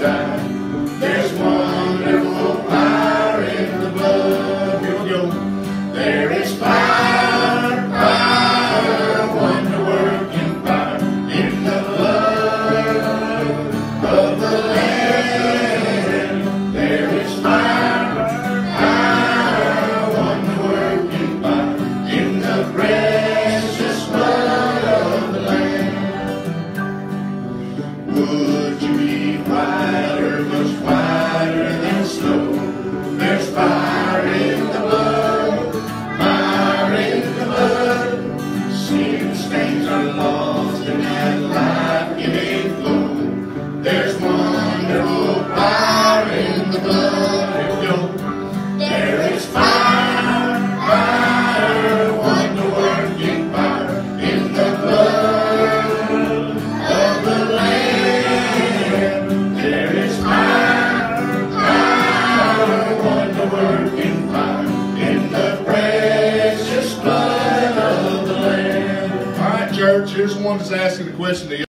inside. There's wonderful power in the blood. Here we go. There is power, power, wonder-working power in the blood of the Lamb. There is power, power, wonder-working power in the precious blood of the Lamb. Would you be whiter, much whiter than snow? There's fire in the blood, fire in the blood. Sin stains are lost in that life-giving flow. There's wonderful power in the blood. Here we go. There is fire, fire, wonder-working power in the blood of the Lamb. There is power, power, wonder-working power in the precious blood of the Lamb. All right, church, here's one that's asking the question to you.